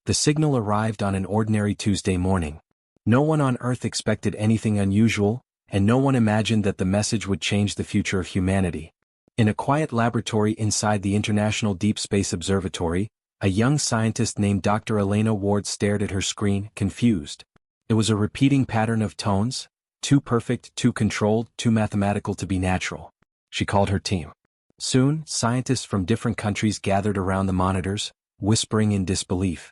The signal arrived on an ordinary Tuesday morning. No one on Earth expected anything unusual, and no one imagined that the message would change the future of humanity. In a quiet laboratory inside the International Deep Space Observatory, a young scientist named Dr. Elena Ward stared at her screen, confused. It was a repeating pattern of tones, too perfect, too controlled, too mathematical to be natural. She called her team. Soon, scientists from different countries gathered around the monitors, whispering in disbelief.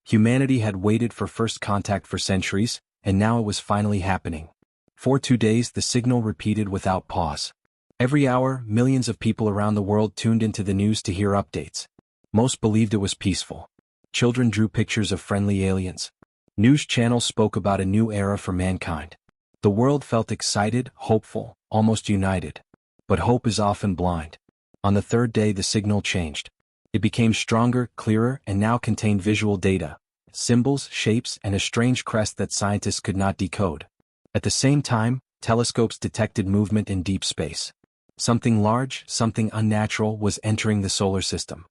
Humanity had waited for first contact for centuries, and now it was finally happening. For 2 days the signal repeated without pause. Every hour, millions of people around the world tuned into the news to hear updates. Most believed it was peaceful. Children drew pictures of friendly aliens. News channels spoke about a new era for mankind. The world felt excited, hopeful, almost united. But hope is often blind. On the 3rd day the signal changed. It became stronger, clearer, and now contained visual data, symbols, shapes, and a strange crest that scientists could not decode. At the same time, telescopes detected movement in deep space. Something large, something unnatural was entering the solar system.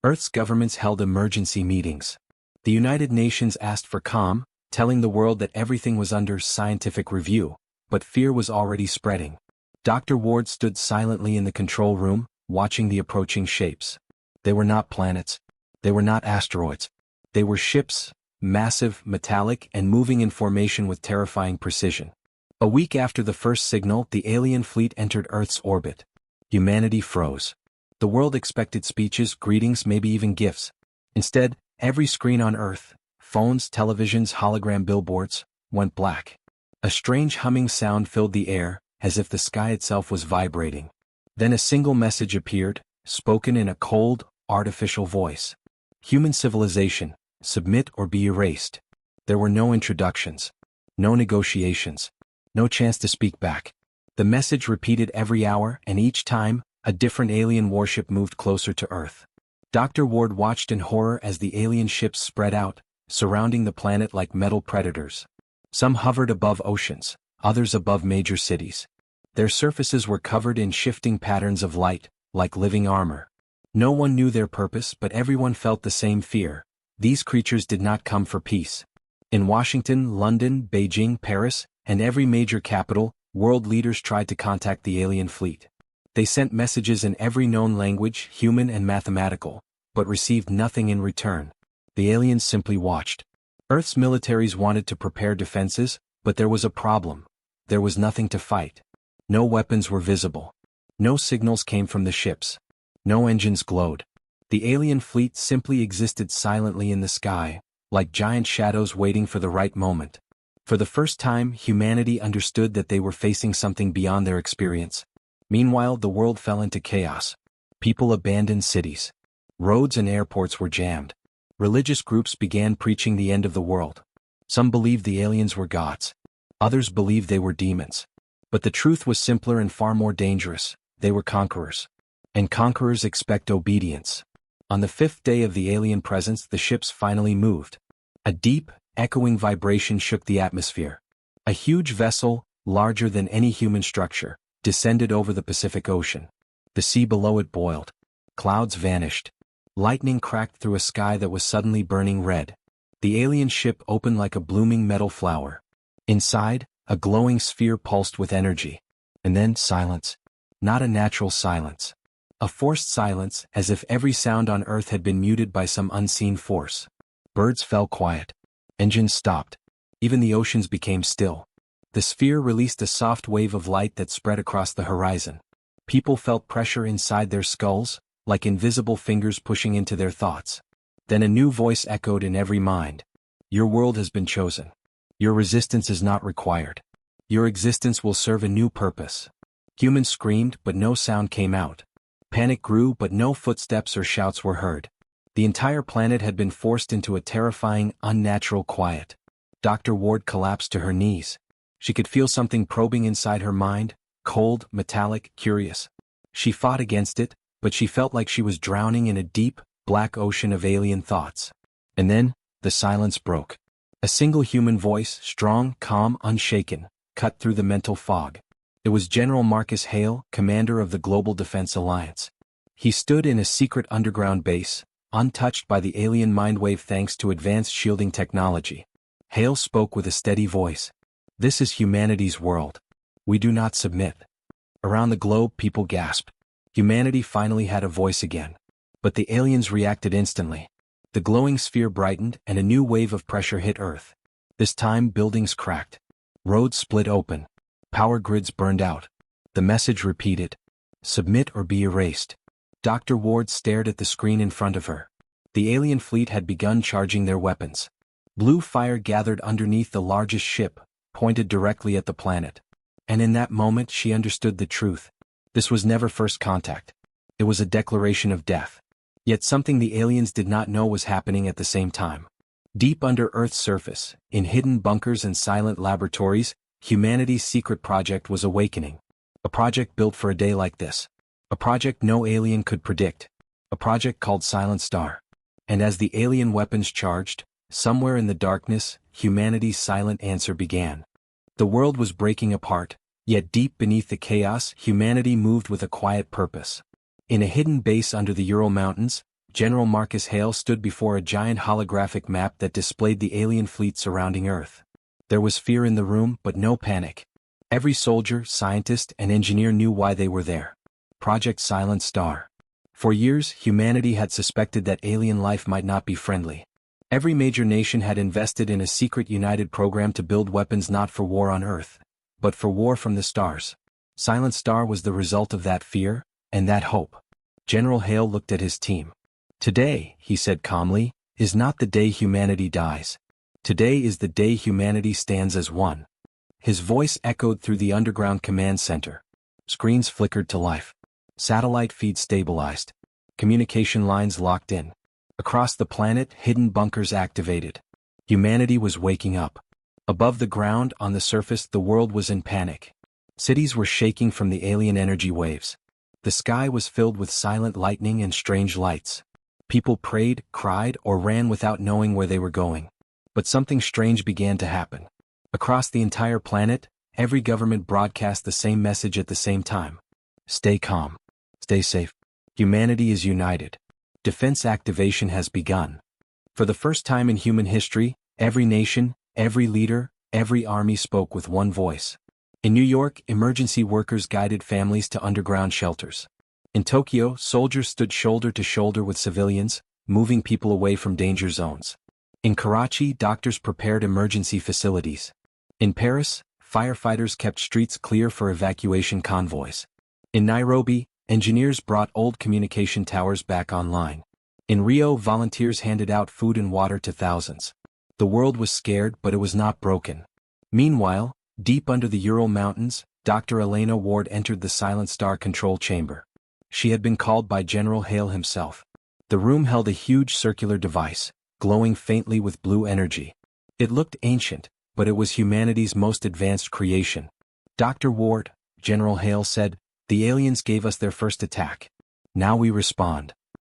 Earth's governments held emergency meetings. The United Nations asked for calm, telling the world that everything was under scientific review, but fear was already spreading. Dr. Ward stood silently in the control room, watching the approaching shapes. They were not planets. They were not asteroids. They were ships, massive, metallic, and moving in formation with terrifying precision. A week after the first signal, the alien fleet entered Earth's orbit. Humanity froze. The world expected speeches, greetings, maybe even gifts. Instead, every screen on Earth, phones, televisions, hologram billboards, went black. A strange humming sound filled the air, as if the sky itself was vibrating. Then a single message appeared, spoken in a cold, artificial voice. Human civilization, submit or be erased. There were no introductions. No negotiations. No chance to speak back. The message repeated every hour, and each time, a different alien warship moved closer to Earth. Dr. Ward watched in horror as the alien ships spread out, surrounding the planet like metal predators. Some hovered above oceans, others above major cities. Their surfaces were covered in shifting patterns of light, like living armor. No one knew their purpose, but everyone felt the same fear. These creatures did not come for peace. In Washington, London, Beijing, Paris, and every major capital, world leaders tried to contact the alien fleet. They sent messages in every known language, human and mathematical, but received nothing in return. The aliens simply watched. Earth's militaries wanted to prepare defenses, but there was a problem. There was nothing to fight. No weapons were visible. No signals came from the ships. No engines glowed. The alien fleet simply existed silently in the sky, like giant shadows waiting for the right moment. For the first time, humanity understood that they were facing something beyond their experience. Meanwhile, the world fell into chaos. People abandoned cities. Roads and airports were jammed. Religious groups began preaching the end of the world. Some believed the aliens were gods. Others believed they were demons. But the truth was simpler and far more dangerous. They were conquerors. And conquerors expect obedience. On the 5th day of the alien presence, the ships finally moved. A deep, echoing vibration shook the atmosphere. A huge vessel, larger than any human structure, descended over the Pacific Ocean. The sea below it boiled. Clouds vanished. Lightning cracked through a sky that was suddenly burning red. The alien ship opened like a blooming metal flower. Inside, a glowing sphere pulsed with energy. And then silence. Not a natural silence. A forced silence, as if every sound on Earth had been muted by some unseen force. Birds fell quiet. Engines stopped. Even the oceans became still. The sphere released a soft wave of light that spread across the horizon. People felt pressure inside their skulls, like invisible fingers pushing into their thoughts. Then a new voice echoed in every mind. Your world has been chosen. Your resistance is not required. Your existence will serve a new purpose. Humans screamed, but no sound came out. Panic grew, but no footsteps or shouts were heard. The entire planet had been forced into a terrifying, unnatural quiet. Dr. Ward collapsed to her knees. She could feel something probing inside her mind, cold, metallic, curious. She fought against it, but she felt like she was drowning in a deep, black ocean of alien thoughts. And then, the silence broke. A single human voice, strong, calm, unshaken, cut through the mental fog. It was General Marcus Hale, commander of the Global Defense Alliance. He stood in a secret underground base, untouched by the alien mindwave thanks to advanced shielding technology. Hale spoke with a steady voice. This is humanity's world. We do not submit. Around the globe people gasped. Humanity finally had a voice again. But the aliens reacted instantly. The glowing sphere brightened and a new wave of pressure hit Earth. This time buildings cracked. Roads split open. Power grids burned out. The message repeated. Submit or be erased. Dr. Ward stared at the screen in front of her. The alien fleet had begun charging their weapons. Blue fire gathered underneath the largest ship, pointed directly at the planet. And in that moment she understood the truth. This was never first contact. It was a declaration of death. Yet something the aliens did not know was happening at the same time. Deep under Earth's surface, in hidden bunkers and silent laboratories, humanity's secret project was awakening. A project built for a day like this. A project no alien could predict. A project called Silent Star. And as the alien weapons charged, somewhere in the darkness, humanity's silent answer began. The world was breaking apart, yet deep beneath the chaos, humanity moved with a quiet purpose. In a hidden base under the Ural Mountains, General Marcus Hale stood before a giant holographic map that displayed the alien fleet surrounding Earth. There was fear in the room, but no panic. Every soldier, scientist, and engineer knew why they were there. Project Silent Star. For years, humanity had suspected that alien life might not be friendly. Every major nation had invested in a secret united program to build weapons not for war on Earth, but for war from the stars. Silent Star was the result of that fear, and that hope. General Hale looked at his team. Today, he said calmly, is not the day humanity dies. Today is the day humanity stands as one. His voice echoed through the underground command center. Screens flickered to life. Satellite feeds stabilized. Communication lines locked in. Across the planet, hidden bunkers activated. Humanity was waking up. Above the ground, on the surface, the world was in panic. Cities were shaking from the alien energy waves. The sky was filled with silent lightning and strange lights. People prayed, cried, or ran without knowing where they were going. But something strange began to happen. Across the entire planet, every government broadcast the same message at the same time. Stay calm. Stay safe. Humanity is united. Defense activation has begun. For the first time in human history, every nation, every leader, every army spoke with one voice. In New York, emergency workers guided families to underground shelters. In Tokyo, soldiers stood shoulder to shoulder with civilians, moving people away from danger zones. In Karachi, doctors prepared emergency facilities. In Paris, firefighters kept streets clear for evacuation convoys. In Nairobi, engineers brought old communication towers back online. In Rio, volunteers handed out food and water to thousands. The world was scared, but it was not broken. Meanwhile, deep under the Ural Mountains, Dr. Elena Ward entered the Silent Star control chamber. She had been called by General Hale himself. The room held a huge circular device, glowing faintly with blue energy. It looked ancient, but it was humanity's most advanced creation. Dr. Ward, General Hale said, the aliens gave us their first attack. Now we respond.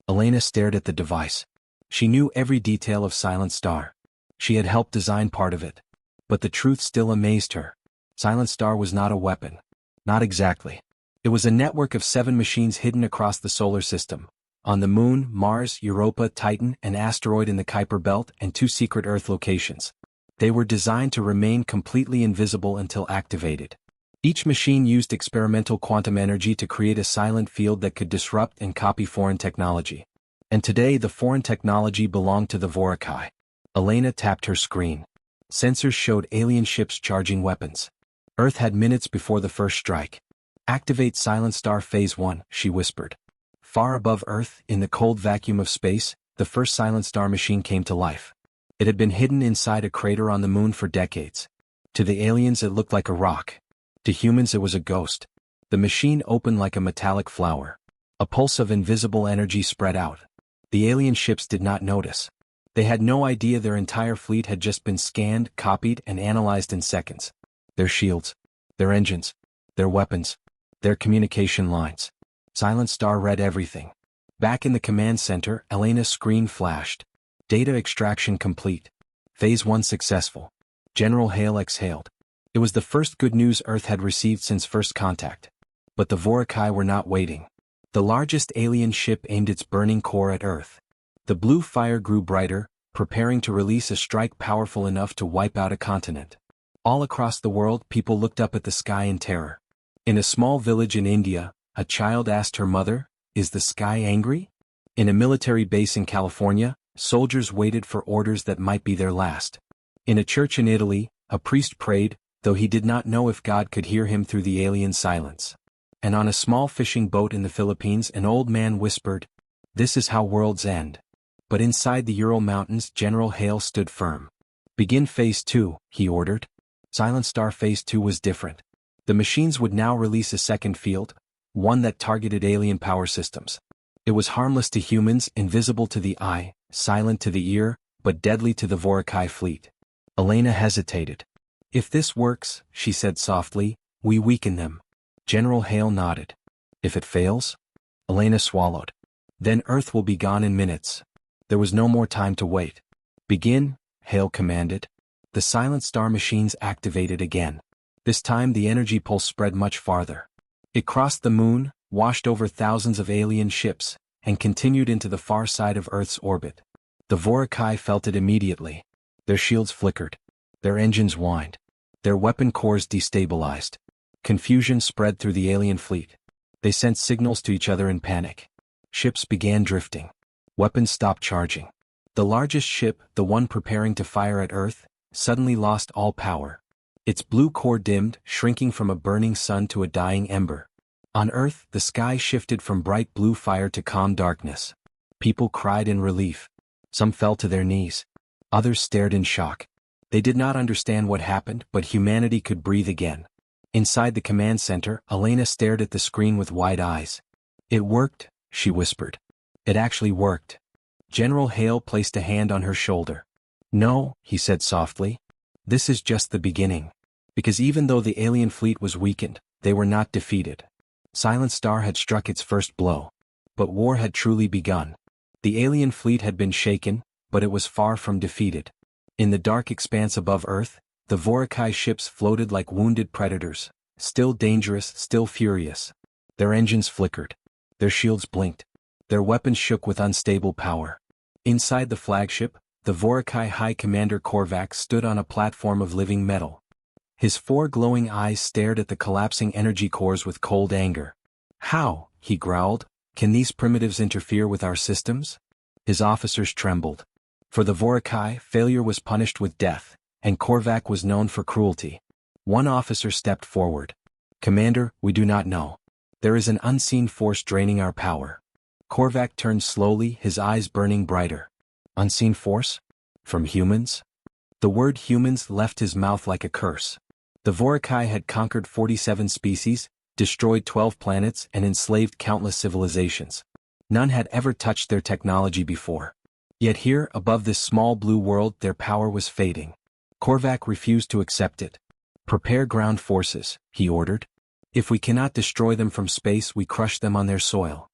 Elena stared at the device. She knew every detail of Silent Star. She had helped design part of it. But the truth still amazed her. Silent Star was not a weapon. Not exactly. It was a network of 7 machines hidden across the solar system. On the Moon, Mars, Europa, Titan, an asteroid in the Kuiper Belt, and 2 secret Earth locations. They were designed to remain completely invisible until activated. Each machine used experimental quantum energy to create a silent field that could disrupt and copy foreign technology. And today the foreign technology belonged to the Vorakai. Elena tapped her screen. Sensors showed alien ships charging weapons. Earth had minutes before the first strike. Activate Silent Star Phase 1, she whispered. Far above Earth, in the cold vacuum of space, the first Silent Star machine came to life. It had been hidden inside a crater on the Moon for decades. To the aliens it looked like a rock. To humans it was a ghost. The machine opened like a metallic flower. A pulse of invisible energy spread out. The alien ships did not notice. They had no idea their entire fleet had just been scanned, copied, and analyzed in seconds. Their shields, their engines, their weapons, their communication lines. Silent Star read everything. Back in the command center, Elena's screen flashed. Data extraction complete. Phase 1 successful. General Hale exhaled. It was the first good news Earth had received since first contact. But the Vorakai were not waiting. The largest alien ship aimed its burning core at Earth. The blue fire grew brighter, preparing to release a strike powerful enough to wipe out a continent. All across the world, people looked up at the sky in terror. In a small village in India, a child asked her mother, "Is the sky angry?" In a military base in California, soldiers waited for orders that might be their last. In a church in Italy, a priest prayed, though he did not know if God could hear him through the alien silence. And on a small fishing boat in the Philippines, an old man whispered, "This is how worlds end." But inside the Ural Mountains, General Hale stood firm. "Begin Phase 2, he ordered. Silent Star Phase 2 was different. The machines would now release a second field, one that targeted alien power systems. It was harmless to humans, invisible to the eye, silent to the ear, but deadly to the Vorakai fleet. Elena hesitated. "If this works," she said softly, "we weaken them." General Hale nodded. "If it fails?" Elena swallowed. "Then Earth will be gone in minutes." There was no more time to wait. "Begin," Hale commanded. The Silent Star machines activated again. This time the energy pulse spread much farther. It crossed the moon, washed over thousands of alien ships, and continued into the far side of Earth's orbit. The Vorakai felt it immediately. Their shields flickered. Their engines whined. Their weapon cores destabilized. Confusion spread through the alien fleet. They sent signals to each other in panic. Ships began drifting. Weapons stopped charging. The largest ship, the one preparing to fire at Earth, suddenly lost all power. Its blue core dimmed, shrinking from a burning sun to a dying ember. On Earth, the sky shifted from bright blue fire to calm darkness. People cried in relief. Some fell to their knees. Others stared in shock. They did not understand what happened, but humanity could breathe again. Inside the command center, Elena stared at the screen with wide eyes. "It worked," she whispered. "It actually worked." General Hale placed a hand on her shoulder. "No," he said softly. "This is just the beginning." Because even though the alien fleet was weakened, they were not defeated. Silent Star had struck its first blow. But war had truly begun. The alien fleet had been shaken, but it was far from defeated. In the dark expanse above Earth, the Vorakai ships floated like wounded predators, still dangerous, still furious. Their engines flickered. Their shields blinked. Their weapons shook with unstable power. Inside the flagship, the Vorakai High Commander Korvac stood on a platform of living metal. His 4 glowing eyes stared at the collapsing energy cores with cold anger. "How," he growled, "can these primitives interfere with our systems?" His officers trembled. For the Vorakai, failure was punished with death, and Korvac was known for cruelty. One officer stepped forward. "Commander, we do not know. There is an unseen force draining our power." Korvac turned slowly, his eyes burning brighter. "Unseen force? From humans?" The word humans left his mouth like a curse. The Vorakai had conquered 47 species, destroyed 12 planets, and enslaved countless civilizations. None had ever touched their technology before. Yet here, above this small blue world, their power was fading. Korvac refused to accept it. "Prepare ground forces," he ordered. "If we cannot destroy them from space, we crush them on their soil."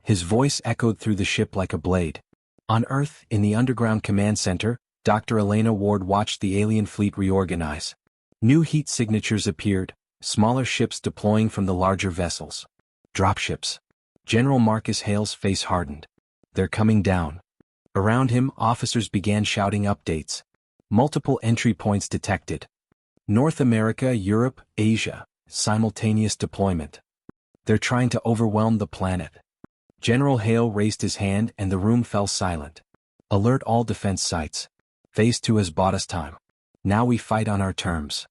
His voice echoed through the ship like a blade. On Earth, in the underground command center, Dr. Elena Ward watched the alien fleet reorganize. New heat signatures appeared, smaller ships deploying from the larger vessels. Dropships. General Marcus Hale's face hardened. "They're coming down." Around him, officers began shouting updates. Multiple entry points detected. North America, Europe, Asia, simultaneous deployment. "They're trying to overwhelm the planet." General Hale raised his hand and the room fell silent. "Alert all defense sites. Phase 2 has bought us time. Now we fight on our terms."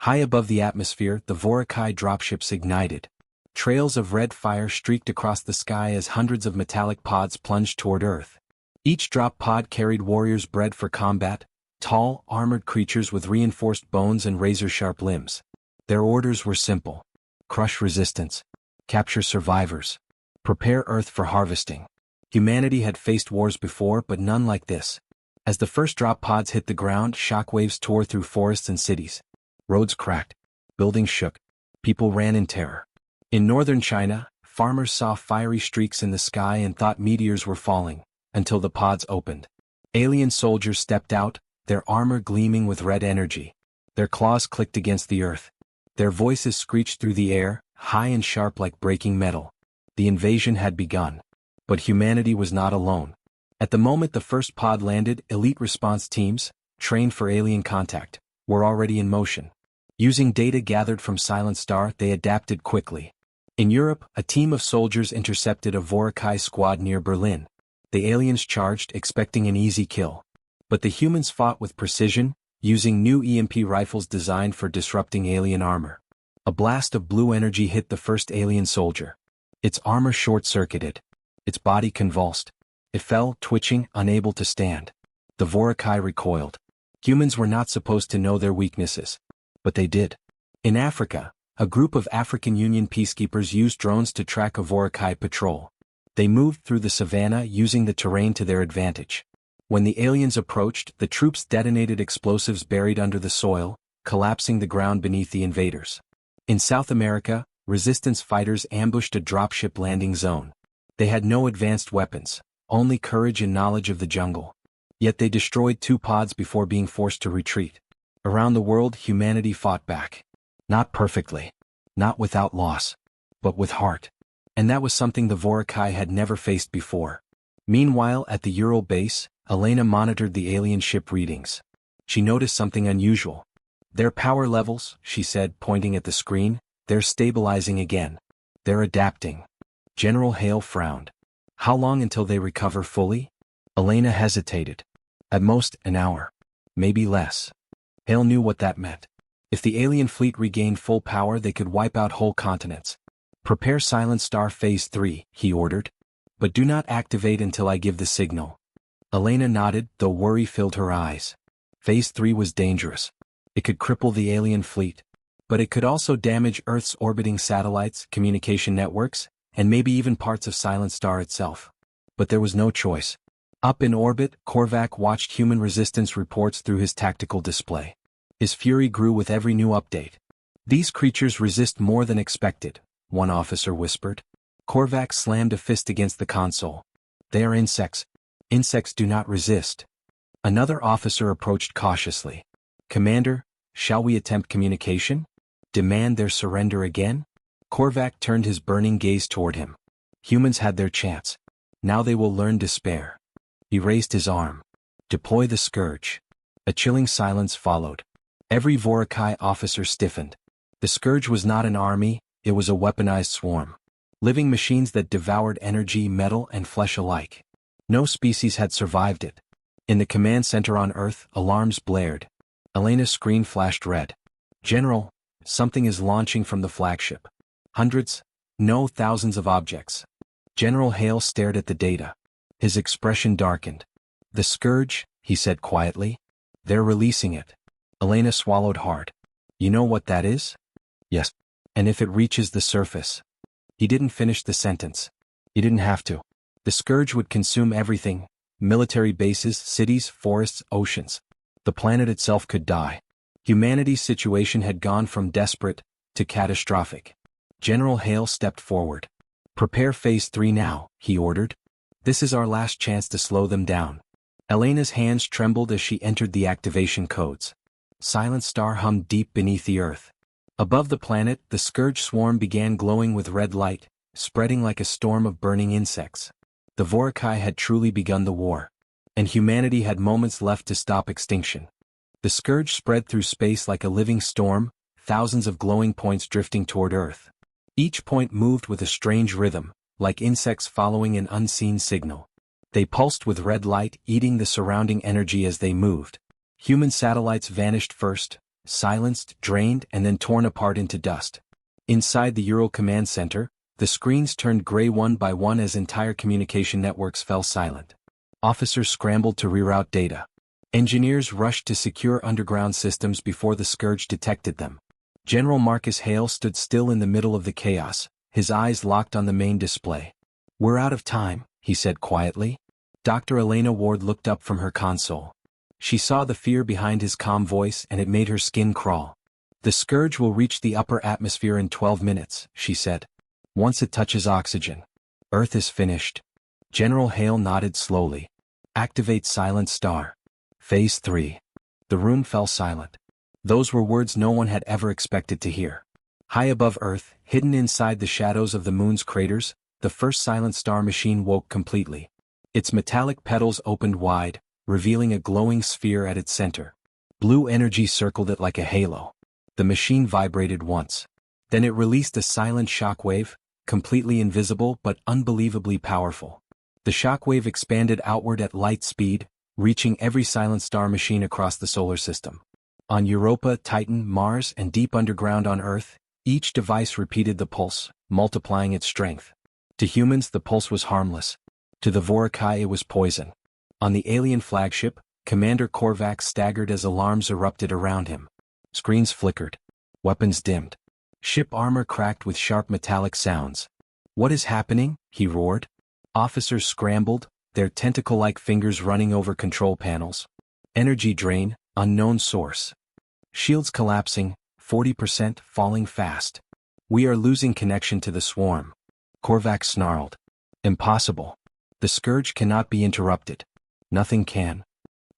High above the atmosphere, the Vorakai dropships ignited. Trails of red fire streaked across the sky as hundreds of metallic pods plunged toward Earth. Each drop pod carried warriors bred for combat, tall, armored creatures with reinforced bones and razor-sharp limbs. Their orders were simple. Crush resistance. Capture survivors. Prepare Earth for harvesting. Humanity had faced wars before, but none like this. As the first drop pods hit the ground, shockwaves tore through forests and cities. Roads cracked. Buildings shook. People ran in terror. In northern China, farmers saw fiery streaks in the sky and thought meteors were falling, until the pods opened. Alien soldiers stepped out, their armor gleaming with red energy. Their claws clicked against the earth. Their voices screeched through the air, high and sharp like breaking metal. The invasion had begun. But humanity was not alone. At the moment the first pod landed, elite response teams, trained for alien contact, were already in motion. Using data gathered from Silent Star, they adapted quickly. In Europe, a team of soldiers intercepted a Vorakai squad near Berlin. The aliens charged, expecting an easy kill. But the humans fought with precision, using new EMP rifles designed for disrupting alien armor. A blast of blue energy hit the first alien soldier. Its armor short-circuited. Its body convulsed. It fell, twitching, unable to stand. The Vorakai recoiled. Humans were not supposed to know their weaknesses. But they did. In Africa, a group of African Union peacekeepers used drones to track a Vorakai patrol. They moved through the savannah using the terrain to their advantage. When the aliens approached, the troops detonated explosives buried under the soil, collapsing the ground beneath the invaders. In South America, resistance fighters ambushed a dropship landing zone. They had no advanced weapons, only courage and knowledge of the jungle. Yet they destroyed 2 pods before being forced to retreat. Around the world, humanity fought back. Not perfectly. Not without loss. But with heart. And that was something the Vorakai had never faced before. Meanwhile, at the Ural base, Elena monitored the alien ship readings. She noticed something unusual. Their power levels, she said, pointing at the screen, they're stabilizing again. They're adapting. General Hale frowned. How long until they recover fully? Elena hesitated. At most, an hour. Maybe less. Hale knew what that meant. If the alien fleet regained full power, they could wipe out whole continents. Prepare Silent Star Phase 3, he ordered. But do not activate until I give the signal. Elena nodded, though worry filled her eyes. Phase 3 was dangerous. It could cripple the alien fleet. But it could also damage Earth's orbiting satellites, communication networks, and maybe even parts of Silent Star itself. But there was no choice. Up in orbit, Korvac watched human resistance reports through his tactical display. His fury grew with every new update. These creatures resist more than expected, one officer whispered. Korvac slammed a fist against the console. They are insects. Insects do not resist. Another officer approached cautiously. Commander, shall we attempt communication? Demand their surrender again? Korvac turned his burning gaze toward him. Humans had their chance. Now they will learn despair. He raised his arm. Deploy the Scourge. A chilling silence followed. Every Vorakai officer stiffened. The Scourge was not an army, it was a weaponized swarm. Living machines that devoured energy, metal, and flesh alike. No species had survived it. In the command center on Earth, alarms blared. Elena's screen flashed red. General, something is launching from the flagship. Hundreds, no, thousands of objects. General Hale stared at the data. His expression darkened. The Scourge, he said quietly. They're releasing it. Elena swallowed hard. You know what that is? Yes. And if it reaches the surface? He didn't finish the sentence. He didn't have to. The Scourge would consume everything. Military bases, cities, forests, oceans. The planet itself could die. Humanity's situation had gone from desperate to catastrophic. General Hale stepped forward. Prepare Phase 3 now, he ordered. This is our last chance to slow them down. Elena's hands trembled as she entered the activation codes. Silent Star hummed deep beneath the Earth. Above the planet, the Scourge swarm began glowing with red light, spreading like a storm of burning insects. The Vorakai had truly begun the war. And humanity had moments left to stop extinction. The Scourge spread through space like a living storm, thousands of glowing points drifting toward Earth. Each point moved with a strange rhythm, like insects following an unseen signal. They pulsed with red light, eating the surrounding energy as they moved. Human satellites vanished first, silenced, drained, and then torn apart into dust. Inside the Ural Command Center, the screens turned gray one by one as entire communication networks fell silent. Officers scrambled to reroute data. Engineers rushed to secure underground systems before the Scourge detected them. General Marcus Hale stood still in the middle of the chaos, his eyes locked on the main display. We're out of time, he said quietly. Dr. Elena Ward looked up from her console. She saw the fear behind his calm voice and it made her skin crawl. The Scourge will reach the upper atmosphere in 12 minutes, she said. Once it touches oxygen. Earth is finished. General Hale nodded slowly. Activate Silent Star. Phase 3. The room fell silent. Those were words no one had ever expected to hear. High above Earth, hidden inside the shadows of the moon's craters, the first Silent Star machine woke completely. Its metallic petals opened wide, revealing a glowing sphere at its center. Blue energy circled it like a halo. The machine vibrated once. Then it released a silent shockwave, completely invisible but unbelievably powerful. The shockwave expanded outward at light speed, reaching every silent star machine across the solar system. On Europa, Titan, Mars, and deep underground on Earth, each device repeated the pulse, multiplying its strength. To humans, the pulse was harmless. To the Vorakai, it was poison. On the alien flagship, Commander Korvac staggered as alarms erupted around him. Screens flickered. Weapons dimmed. Ship armor cracked with sharp metallic sounds. "What is happening?" he roared. Officers scrambled, their tentacle-like fingers running over control panels. Energy drain, unknown source. Shields collapsing, 40% falling fast. "We are losing connection to the swarm." Korvac snarled. "Impossible. The scourge cannot be interrupted." "Nothing can."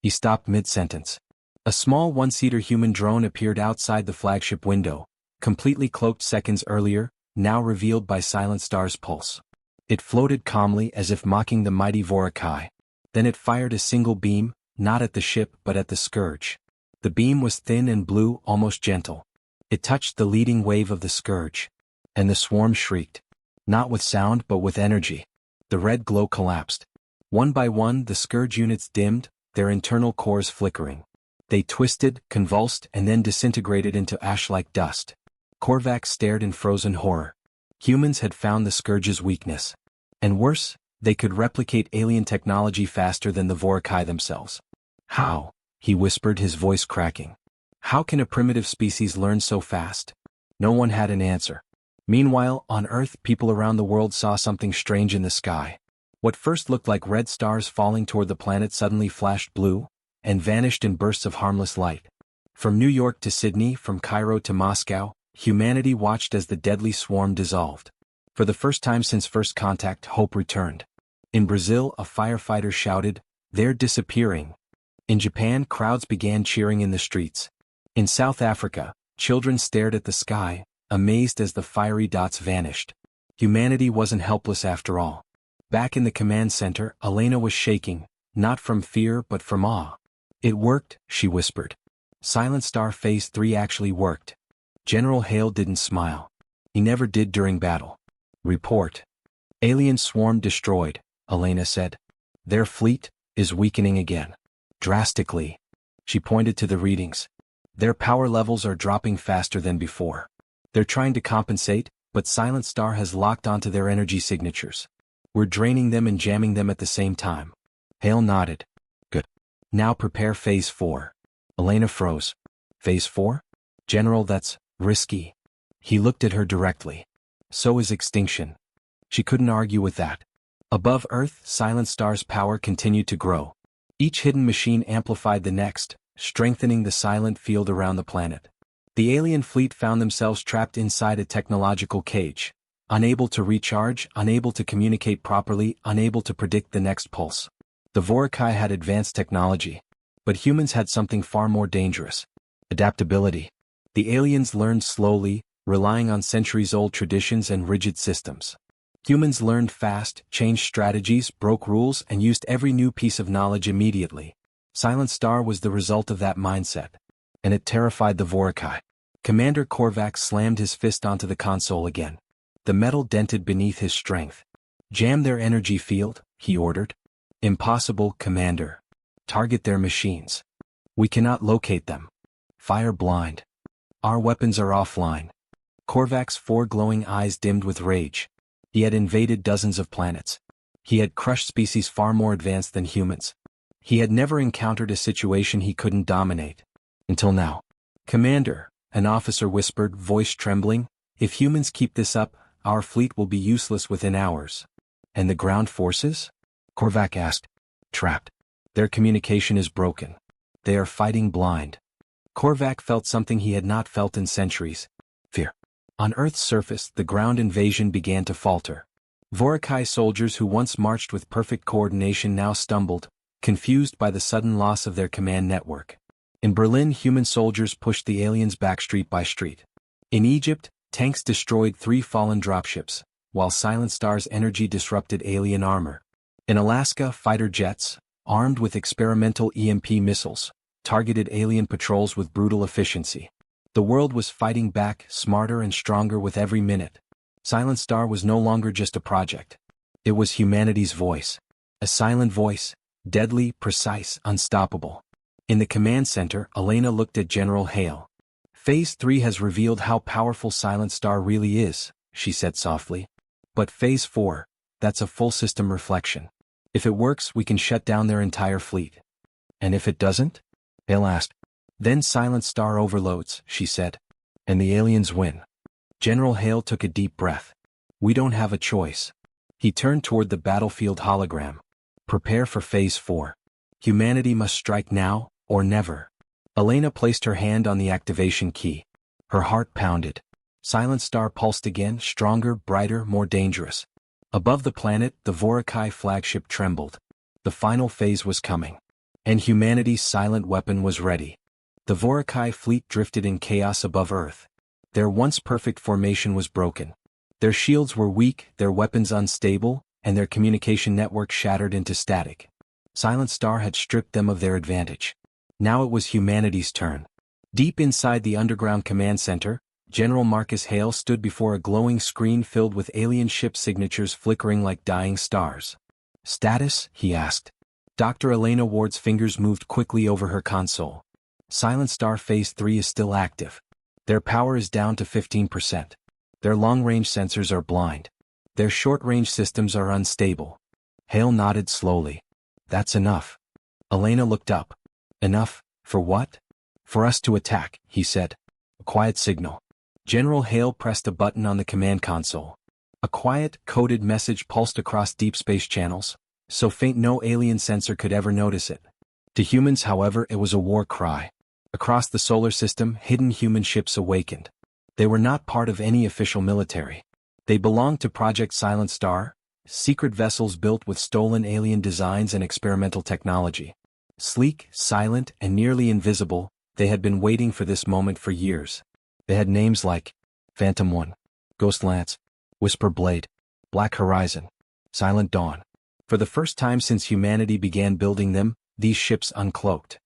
He stopped mid-sentence. A small one-seater human drone appeared outside the flagship window, completely cloaked seconds earlier, now revealed by Silent Star's pulse. It floated calmly as if mocking the mighty Vorakai. Then it fired a single beam, not at the ship but at the scourge. The beam was thin and blue, almost gentle. It touched the leading wave of the scourge. And the swarm shrieked. Not with sound but with energy. The red glow collapsed. One by one the scourge units dimmed, their internal cores flickering. They twisted, convulsed, and then disintegrated into ash-like dust. Korvac stared in frozen horror. Humans had found the scourge's weakness. And worse, they could replicate alien technology faster than the Vorakai themselves. "How?" he whispered, his voice cracking. "How can a primitive species learn so fast?" No one had an answer. Meanwhile, on Earth, people around the world saw something strange in the sky. What first looked like red stars falling toward the planet suddenly flashed blue, and vanished in bursts of harmless light. From New York to Sydney, from Cairo to Moscow, humanity watched as the deadly swarm dissolved. For the first time since first contact, hope returned. In Brazil, a firefighter shouted, "They're disappearing." In Japan, crowds began cheering in the streets. In South Africa, children stared at the sky, amazed as the fiery dots vanished. Humanity wasn't helpless after all. Back in the command center, Elena was shaking, not from fear but from awe. "It worked," she whispered. Silent Star Phase 3 actually worked. General Hale didn't smile. He never did during battle. "Report." "Alien swarm destroyed," Elena said. "Their fleet is weakening again. Drastically." She pointed to the readings. "Their power levels are dropping faster than before. They're trying to compensate, but Silent Star has locked onto their energy signatures. We're draining them and jamming them at the same time." Hale nodded. "Good. Now prepare Phase 4. Elena froze. "Phase 4? General, that's risky." He looked at her directly. "So is Extinction." She couldn't argue with that. Above Earth, Silent Star's power continued to grow. Each hidden machine amplified the next, strengthening the silent field around the planet. The alien fleet found themselves trapped inside a technological cage, unable to recharge, unable to communicate properly, unable to predict the next pulse. The Vorakai had advanced technology, but humans had something far more dangerous: adaptability. The aliens learned slowly, relying on centuries-old traditions and rigid systems. Humans learned fast, changed strategies, broke rules, and used every new piece of knowledge immediately. Silent Star was the result of that mindset, and it terrified the Vorakai. Commander Korvac slammed his fist onto the console again. The metal dented beneath his strength. "Jam their energy field," he ordered. "Impossible, Commander. Target their machines. We cannot locate them. Fire blind. Our weapons are offline." Korvac's 4 glowing eyes dimmed with rage. He had invaded dozens of planets. He had crushed species far more advanced than humans. He had never encountered a situation he couldn't dominate. Until now. "Commander," an officer whispered, voice trembling, "if humans keep this up, our fleet will be useless within hours." "And the ground forces?" Korvac asked. "Trapped. Their communication is broken. They are fighting blind." Korvac felt something he had not felt in centuries: fear. On Earth's surface, the ground invasion began to falter. Vorakai soldiers who once marched with perfect coordination now stumbled, confused by the sudden loss of their command network. In Berlin, human soldiers pushed the aliens back street by street. In Egypt, tanks destroyed 3 fallen dropships, while Silent Star's energy disrupted alien armor. In Alaska, fighter jets, armed with experimental EMP missiles, targeted alien patrols with brutal efficiency. The world was fighting back, smarter and stronger with every minute. Silent Star was no longer just a project. It was humanity's voice. A silent voice, deadly, precise, unstoppable. In the command center, Elena looked at General Hale. Phase 3 has revealed how powerful Silent Star really is, she said softly. But Phase 4, that's a full system reflection. If it works, we can shut down their entire fleet. And if it doesn't? Hale asked. Then Silent Star overloads, she said. And the aliens win. General Hale took a deep breath. We don't have a choice. He turned toward the battlefield hologram. Prepare for Phase 4. Humanity must strike now, or never. Elena placed her hand on the activation key. Her heart pounded. Silent Star pulsed again, stronger, brighter, more dangerous. Above the planet, the Vorakai flagship trembled. The final phase was coming. And humanity's silent weapon was ready. The Vorakai fleet drifted in chaos above Earth. Their once perfect formation was broken. Their shields were weak, their weapons unstable, and their communication network shattered into static. Silent Star had stripped them of their advantage. Now it was humanity's turn. Deep inside the underground command center, General Marcus Hale stood before a glowing screen filled with alien ship signatures flickering like dying stars. Status? He asked. Dr. Elena Ward's fingers moved quickly over her console. Silent Star Phase 3 is still active. Their power is down to 15%. Their long-range sensors are blind. Their short-range systems are unstable. Hale nodded slowly. That's enough. Elena looked up. Enough? For what? For us to attack, he said. A quiet signal. General Hale pressed a button on the command console. A quiet, coded message pulsed across deep space channels, so faint no alien sensor could ever notice it. To humans, however, it was a war cry. Across the solar system, hidden human ships awakened. They were not part of any official military. They belonged to Project Silent Star, secret vessels built with stolen alien designs and experimental technology. Sleek, silent, and nearly invisible, they had been waiting for this moment for years. They had names like Phantom 1, Ghost Lance, Whisper Blade, Black Horizon, Silent Dawn. For the first time since humanity began building them, these ships uncloaked.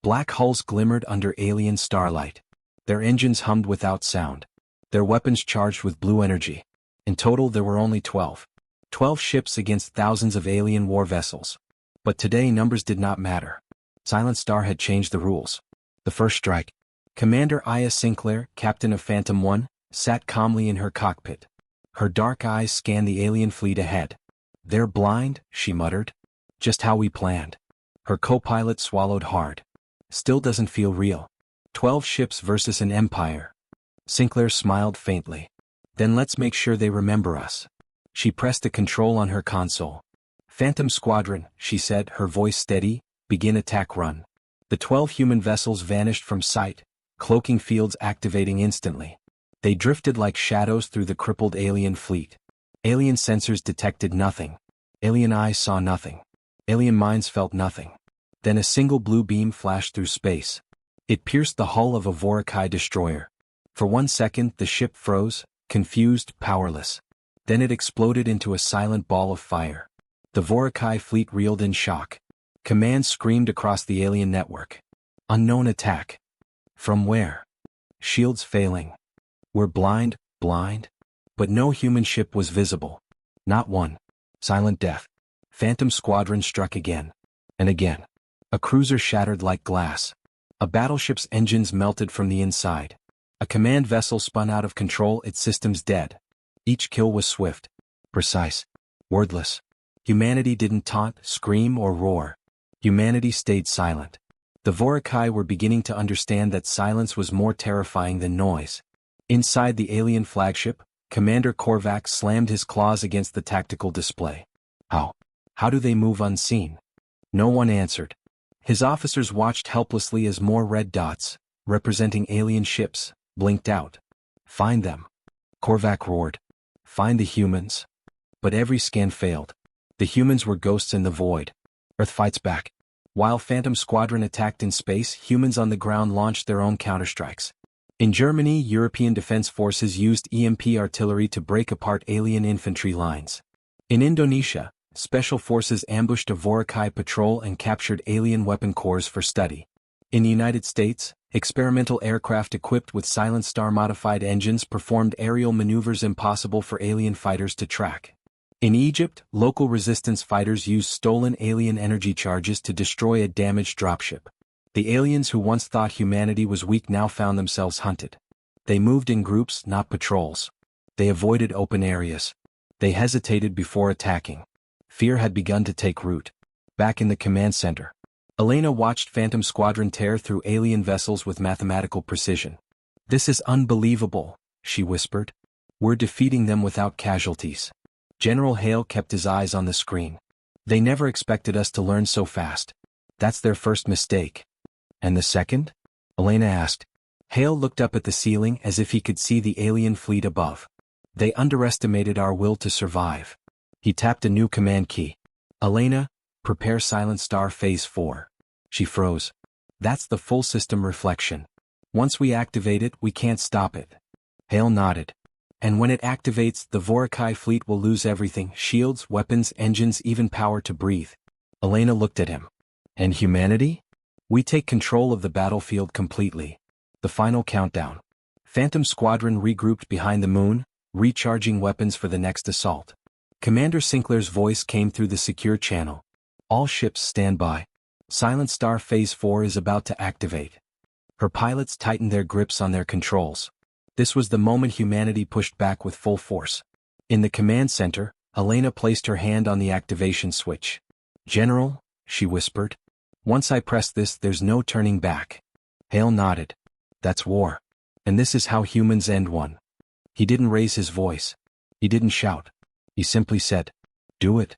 Black hulls glimmered under alien starlight. Their engines hummed without sound. Their weapons charged with blue energy. In total there were only 12. 12 ships against thousands of alien war vessels. But today numbers did not matter. Silent Star had changed the rules. The first strike. Commander Aya Sinclair, captain of Phantom 1, sat calmly in her cockpit. Her dark eyes scanned the alien fleet ahead. They're blind, she muttered. Just how we planned. Her co-pilot swallowed hard. Still doesn't feel real. 12 ships versus an empire. Sinclair smiled faintly. Then let's make sure they remember us. She pressed the control on her console. Phantom Squadron, she said, her voice steady, begin attack run. The 12 human vessels vanished from sight, cloaking fields activating instantly. They drifted like shadows through the crippled alien fleet. Alien sensors detected nothing. Alien eyes saw nothing. Alien minds felt nothing. Then a single blue beam flashed through space. It pierced the hull of a Vorakai destroyer. For 1 second the ship froze, confused, powerless. Then it exploded into a silent ball of fire. The Vorakai fleet reeled in shock. Commands screamed across the alien network. Unknown attack. From where? Shields failing. We're blind. But no human ship was visible. Not one. Silent death. Phantom Squadron struck again. And again. A cruiser shattered like glass. A battleship's engines melted from the inside. A command vessel spun out of control, its systems dead. Each kill was swift. Precise. Wordless. Humanity didn't taunt, scream, or roar. Humanity stayed silent. The Vorakai were beginning to understand that silence was more terrifying than noise. Inside the alien flagship, Commander Korvac slammed his claws against the tactical display. How do they move unseen? No one answered. His officers watched helplessly as more red dots, representing alien ships, blinked out. Find them. Korvac roared. Find the humans. But every scan failed. The humans were ghosts in the void. Earth fights back. While Phantom Squadron attacked in space, humans on the ground launched their own counterstrikes. In Germany, European defense forces used EMP artillery to break apart alien infantry lines. In Indonesia, special forces ambushed a Vorakai patrol and captured alien weapon cores for study. In the United States, experimental aircraft equipped with Silent Star-modified engines performed aerial maneuvers impossible for alien fighters to track. In Egypt, local resistance fighters used stolen alien energy charges to destroy a damaged dropship. The aliens who once thought humanity was weak now found themselves hunted. They moved in groups, not patrols. They avoided open areas. They hesitated before attacking. Fear had begun to take root. Back in the command center, Elena watched Phantom Squadron tear through alien vessels with mathematical precision. "This is unbelievable," she whispered. "We're defeating them without casualties." General Hale kept his eyes on the screen. "They never expected us to learn so fast. That's their first mistake." "And the second?" Elena asked. Hale looked up at the ceiling as if he could see the alien fleet above. "They underestimated our will to survive." He tapped a new command key. "Elena, prepare Silent Star Phase 4. She froze. "That's the full system reflection. Once we activate it, we can't stop it." Hale nodded. "And when it activates, the Vorakai fleet will lose everything: shields, weapons, engines, even power to breathe." Elena looked at him. "And humanity?" "We take control of the battlefield completely." The final countdown. Phantom Squadron regrouped behind the moon, recharging weapons for the next assault. Commander Sinclair's voice came through the secure channel. "All ships stand by. Silent Star Phase 4 is about to activate." Her pilots tightened their grips on their controls. This was the moment humanity pushed back with full force. In the command center, Elena placed her hand on the activation switch. "General," she whispered, "once I press this, there's no turning back." Hale nodded. "That's war. And this is how humans end one." He didn't raise his voice. He didn't shout. He simply said, "Do it."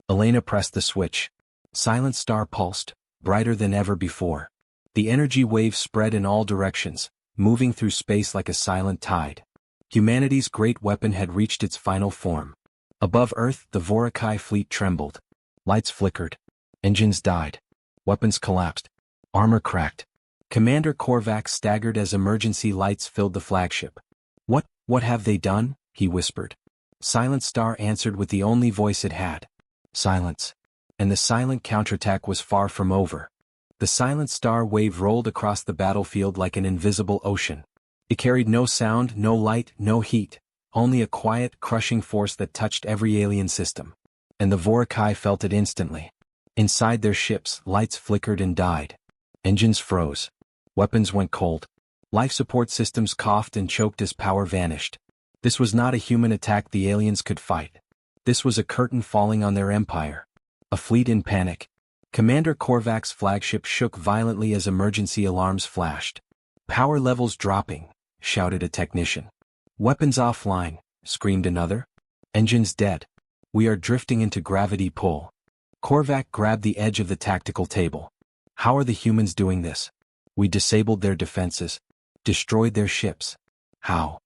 Elena pressed the switch. Silent Star pulsed, brighter than ever before. The energy wave spread in all directions, moving through space like a silent tide. Humanity's great weapon had reached its final form. Above Earth, the Vorakai fleet trembled. Lights flickered. Engines died. Weapons collapsed. Armor cracked. Commander Korvac staggered as emergency lights filled the flagship. What have they done?" he whispered. Silent Star answered with the only voice it had. Silence. And the silent counterattack was far from over. The Silent Star wave rolled across the battlefield like an invisible ocean. It carried no sound, no light, no heat, only a quiet, crushing force that touched every alien system. And the Vorakai felt it instantly. Inside their ships, lights flickered and died. Engines froze. Weapons went cold. Life support systems coughed and choked as power vanished. This was not a human attack the aliens could fight. This was a curtain falling on their empire. A fleet in panic. Commander Korvac's flagship shook violently as emergency alarms flashed. "Power levels dropping," shouted a technician. "Weapons offline," screamed another. "Engines dead. We are drifting into gravity pull." Korvac grabbed the edge of the tactical table. "How are the humans doing this?" "We disabled their defenses. Destroyed their ships." "How?"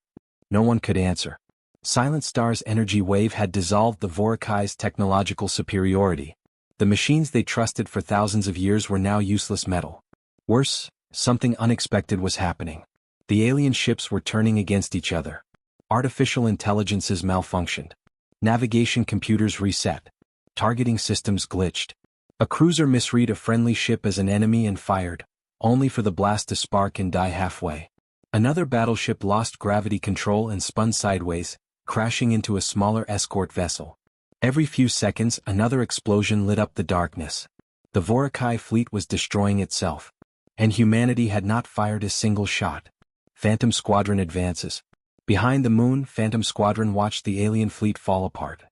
No one could answer. Silent Star's energy wave had dissolved the Vorakai's technological superiority. The machines they trusted for thousands of years were now useless metal. Worse, something unexpected was happening. The alien ships were turning against each other. Artificial intelligences malfunctioned. Navigation computers reset. Targeting systems glitched. A cruiser misread a friendly ship as an enemy and fired, only for the blast to spark and die halfway. Another battleship lost gravity control and spun sideways, crashing into a smaller escort vessel. Every few seconds, another explosion lit up the darkness. The Vorakai fleet was destroying itself. And humanity had not fired a single shot. Phantom Squadron advances. Behind the moon, Phantom Squadron watched the alien fleet fall apart.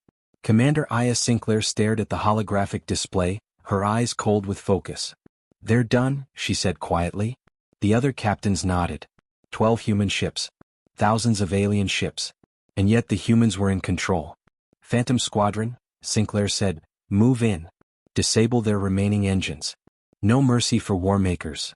Commander Aya Sinclair stared at the holographic display, her eyes cold with focus. "They're done," she said quietly. The other captains nodded. 12 human ships. Thousands of alien ships. And yet the humans were in control. "Phantom Squadron," Sinclair said, "move in. Disable their remaining engines. No mercy for warmakers."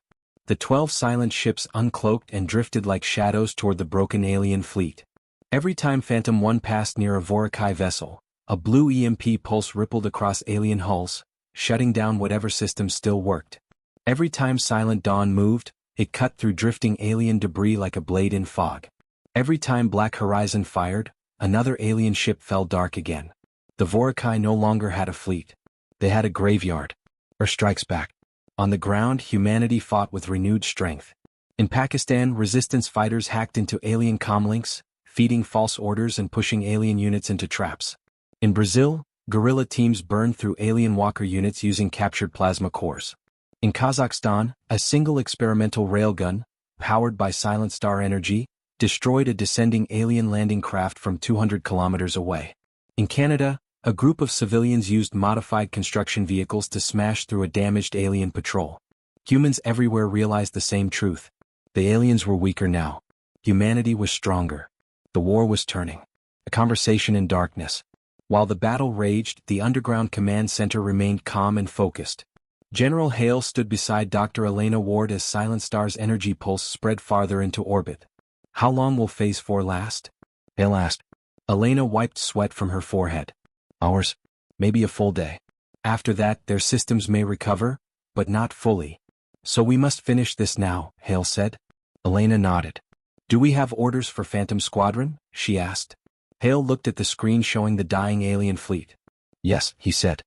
The 12 silent ships uncloaked and drifted like shadows toward the broken alien fleet. Every time Phantom 1 passed near a Vorakai vessel, a blue EMP pulse rippled across alien hulls, shutting down whatever system still worked. Every time Silent Dawn moved, it cut through drifting alien debris like a blade in fog. Every time Black Horizon fired, another alien ship fell dark again. The Vorakai no longer had a fleet. They had a graveyard. Earth strikes back. On the ground, humanity fought with renewed strength. In Pakistan, resistance fighters hacked into alien comlinks, feeding false orders and pushing alien units into traps. In Brazil, guerrilla teams burned through alien walker units using captured plasma cores. In Kazakhstan, a single experimental railgun, powered by Silent Star energy, destroyed a descending alien landing craft from 200 kilometers away. In Canada, a group of civilians used modified construction vehicles to smash through a damaged alien patrol. Humans everywhere realized the same truth. The aliens were weaker now. Humanity was stronger. The war was turning. A conversation in darkness. While the battle raged, the underground command center remained calm and focused. General Hale stood beside Dr. Elena Ward as Silent Star's energy pulse spread farther into orbit. How long will Phase 4 last? Hale asked. Elena wiped sweat from her forehead. Hours. Maybe a full day. After that, their systems may recover, but not fully. So we must finish this now, Hale said. Elena nodded. Do we have orders for Phantom Squadron? She asked. Hale looked at the screen showing the dying alien fleet. Yes, he said.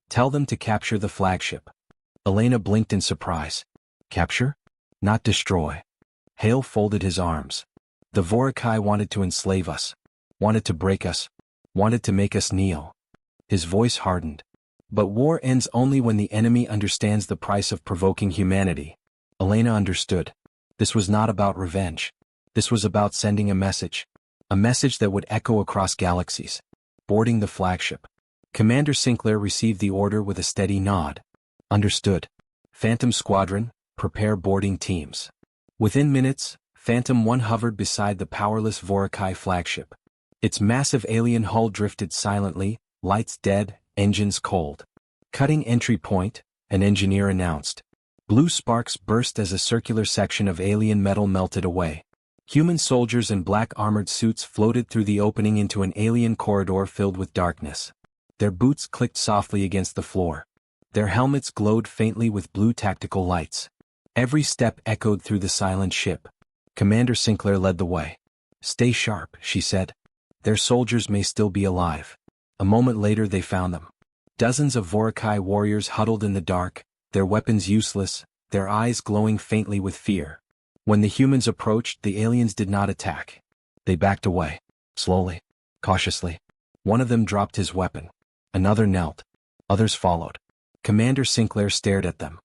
Tell them to capture the flagship. Elena blinked in surprise. Capture? Not destroy. Hale folded his arms. The Vorakai wanted to enslave us. Wanted to break us. Wanted to make us kneel. His voice hardened. But war ends only when the enemy understands the price of provoking humanity. Elena understood. This was not about revenge. This was about sending a message. A message that would echo across galaxies. Boarding the flagship. Commander Sinclair received the order with a steady nod. Understood. Phantom Squadron, prepare boarding teams. Within minutes, Phantom 1 hovered beside the powerless Vorakai flagship. Its massive alien hull drifted silently, lights dead, engines cold. Cutting entry point, an engineer announced. Blue sparks burst as a circular section of alien metal melted away. Human soldiers in black armored suits floated through the opening into an alien corridor filled with darkness. Their boots clicked softly against the floor. Their helmets glowed faintly with blue tactical lights. Every step echoed through the silent ship. Commander Sinclair led the way. Stay sharp, she said. Their soldiers may still be alive. A moment later they found them. Dozens of Vorakai warriors huddled in the dark, their weapons useless, their eyes glowing faintly with fear. When the humans approached, the aliens did not attack. They backed away. Slowly. Cautiously. One of them dropped his weapon. Another knelt. Others followed. Commander Sinclair stared at them.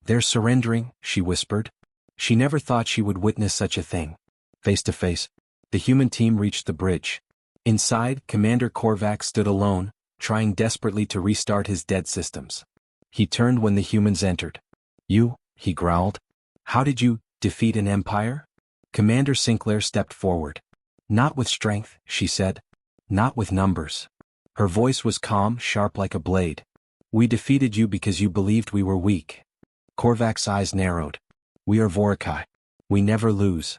They're surrendering, she whispered. She never thought she would witness such a thing. Face to face, the human team reached the bridge. Inside, Commander Korvac stood alone, trying desperately to restart his dead systems. He turned when the humans entered. You, he growled. How did you defeat an empire? Commander Sinclair stepped forward. Not with strength, she said. Not with numbers. Her voice was calm, sharp like a blade. We defeated you because you believed we were weak. Korvac's eyes narrowed. We are Vorakai. We never lose.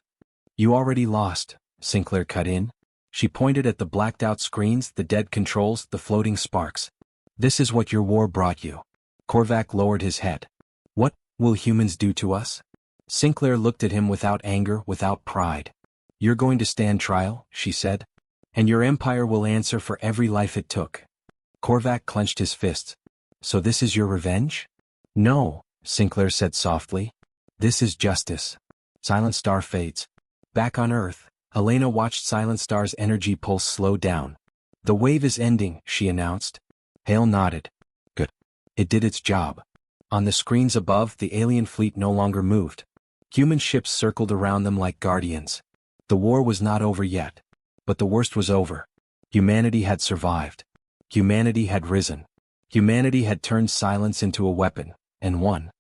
You already lost, Sinclair cut in. She pointed at the blacked-out screens, the dead controls, the floating sparks. This is what your war brought you. Korvac lowered his head. What will humans do to us? Sinclair looked at him without anger, without pride. You're going to stand trial, she said. And your empire will answer for every life it took. Korvac clenched his fists. So this is your revenge? No, Sinclair said softly. This is justice. Silent Star fades. Back on Earth, Elena watched Silent Star's energy pulse slow down. The wave is ending, she announced. Hale nodded. Good. It did its job. On the screens above, the alien fleet no longer moved. Human ships circled around them like guardians. The war was not over yet. But the worst was over. Humanity had survived. Humanity had risen. Humanity had turned silence into a weapon, and won.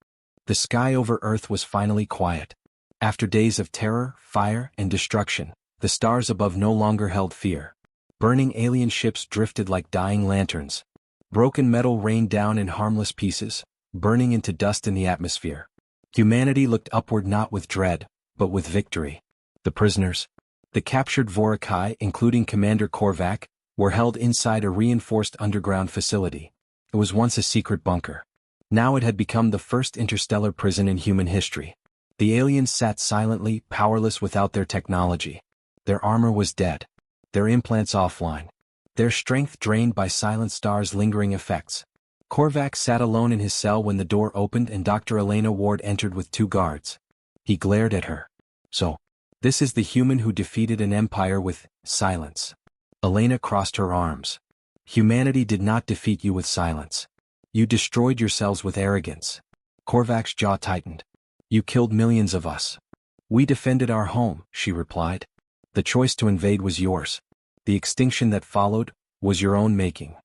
The sky over Earth was finally quiet. After days of terror, fire, and destruction, the stars above no longer held fear. Burning alien ships drifted like dying lanterns. Broken metal rained down in harmless pieces, burning into dust in the atmosphere. Humanity looked upward not with dread, but with victory. The prisoners, the captured Vorakai, including Commander Korvac, were held inside a reinforced underground facility. It was once a secret bunker. Now it had become the first interstellar prison in human history. The aliens sat silently, powerless without their technology. Their armor was dead. Their implants offline. their strength drained by Silent Star's lingering effects. Korvac sat alone in his cell when the door opened and Dr. Elena Ward entered with 2 guards. He glared at her. So, this is the human who defeated an empire with silence. Elena crossed her arms. Humanity did not defeat you with silence. You destroyed yourselves with arrogance. Korvac's jaw tightened. You killed millions of us. We defended our home, she replied. The choice to invade was yours. The extinction that followed was your own making.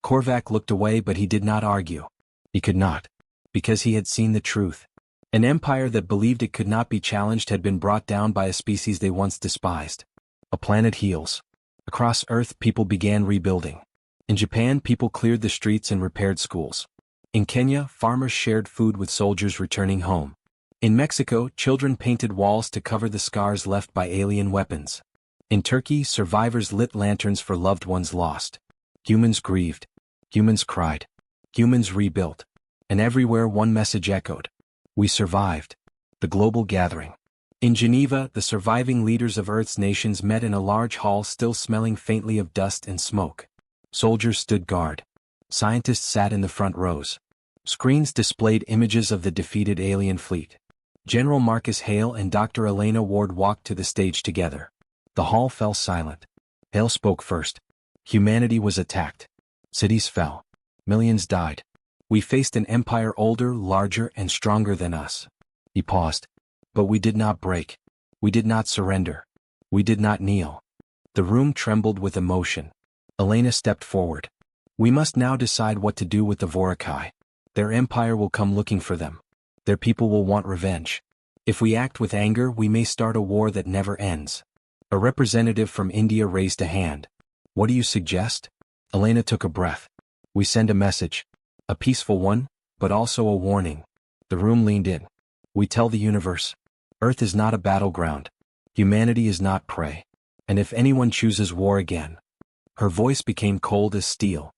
Korvac looked away, but he did not argue. He could not. Because he had seen the truth. An empire that believed it could not be challenged had been brought down by a species they once despised. A planet heals. Across Earth, people began rebuilding. In Japan, people cleared the streets and repaired schools. In Kenya, farmers shared food with soldiers returning home. In Mexico, children painted walls to cover the scars left by alien weapons. In Turkey, survivors lit lanterns for loved ones lost. Humans grieved. Humans cried. Humans rebuilt. And everywhere one message echoed. We survived. The global gathering. In Geneva, the surviving leaders of Earth's nations met in a large hall still smelling faintly of dust and smoke. Soldiers stood guard. Scientists sat in the front rows. Screens displayed images of the defeated alien fleet. General Marcus Hale and Dr. Elena Ward walked to the stage together. The hall fell silent. Hale spoke first. Humanity was attacked. Cities fell. Millions died. We faced an empire older, larger, and stronger than us. He paused. But we did not break. We did not surrender. We did not kneel. The room trembled with emotion. Elena stepped forward. We must now decide what to do with the Vorakai. Their empire will come looking for them. Their people will want revenge. If we act with anger, we may start a war that never ends. A representative from India raised a hand. What do you suggest? Elena took a breath. We send a message. A peaceful one, but also a warning. The room leaned in. We tell the universe. Earth is not a battleground. Humanity is not prey. And if anyone chooses war again. Her voice became cold as steel.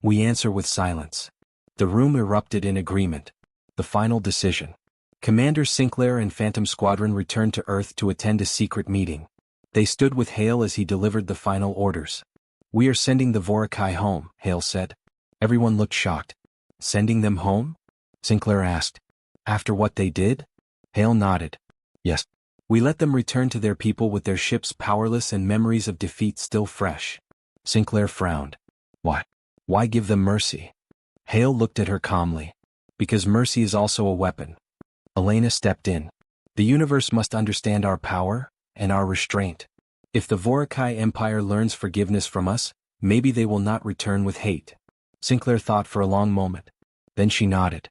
We answer with silence. The room erupted in agreement. The final decision. Commander Sinclair and Phantom Squadron returned to Earth to attend a secret meeting. They stood with Hale as he delivered the final orders. We are sending the Vorakai home, Hale said. Everyone looked shocked. Sending them home? Sinclair asked. After what they did? Hale nodded. Yes. We let them return to their people with their ships powerless and memories of defeat still fresh. Sinclair frowned. Why? Why give them mercy? Hale looked at her calmly. Because mercy is also a weapon. Elena stepped in. The universe must understand our power and our restraint. If the Vorakai Empire learns forgiveness from us, maybe they will not return with hate. Sinclair thought for a long moment. Then she nodded.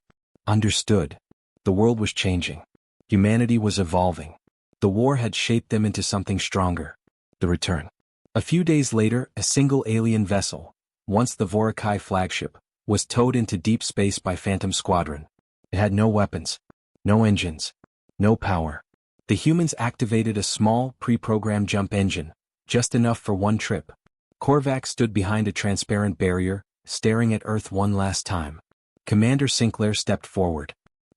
Understood. The world was changing. Humanity was evolving. The war had shaped them into something stronger. The return. A few days later, a single alien vessel, once the Vorakai flagship, was towed into deep space by Phantom Squadron. It had no weapons, no engines, no power. The humans activated a small, pre-programmed jump engine, just enough for one trip. Korvac stood behind a transparent barrier, staring at Earth one last time. Commander Sinclair stepped forward.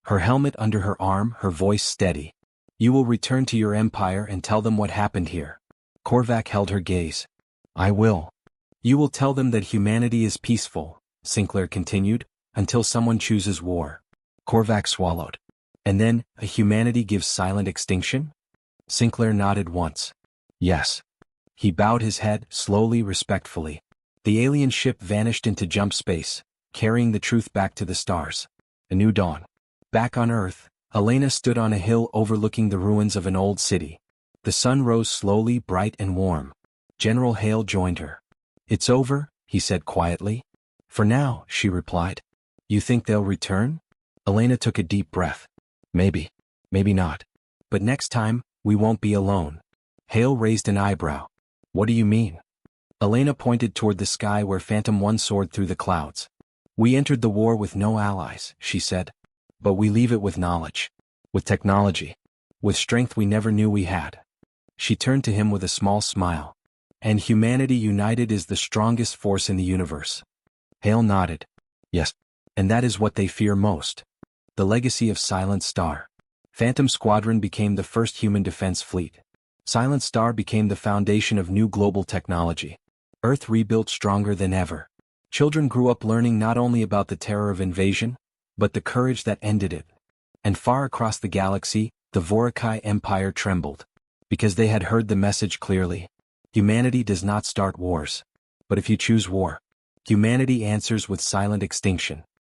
Her helmet under her arm, her voice steady. You will return to your empire and tell them what happened here. Korvac held her gaze. I will. You will tell them that humanity is peaceful, Sinclair continued, until someone chooses war. Korvac swallowed. And then, a humanity gives silent extinction? Sinclair nodded once. Yes. He bowed his head, slowly, respectfully. The alien ship vanished into jump space, carrying the truth back to the stars. A new dawn. Back on Earth, Elena stood on a hill overlooking the ruins of an old city. The sun rose slowly, bright and warm. General Hale joined her. It's over, he said quietly. For now, she replied. You think they'll return? Elena took a deep breath. Maybe. Maybe not. But next time, we won't be alone. Hale raised an eyebrow. What do you mean? Elena pointed toward the sky where Phantom 1 soared through the clouds. We entered the war with no allies, she said. But we leave it with knowledge. With technology. With strength we never knew we had. She turned to him with a small smile. And humanity united is the strongest force in the universe. Hale nodded. Yes. And that is what they fear most. The legacy of Silent Star. Phantom Squadron became the first human defense fleet. Silent Star became the foundation of new global technology. Earth rebuilt stronger than ever. Children grew up learning not only about the terror of invasion, but the courage that ended it. And far across the galaxy, the Vorakai Empire trembled. Because they had heard the message clearly. Humanity does not start wars. But if you choose war, humanity answers with silent extinction.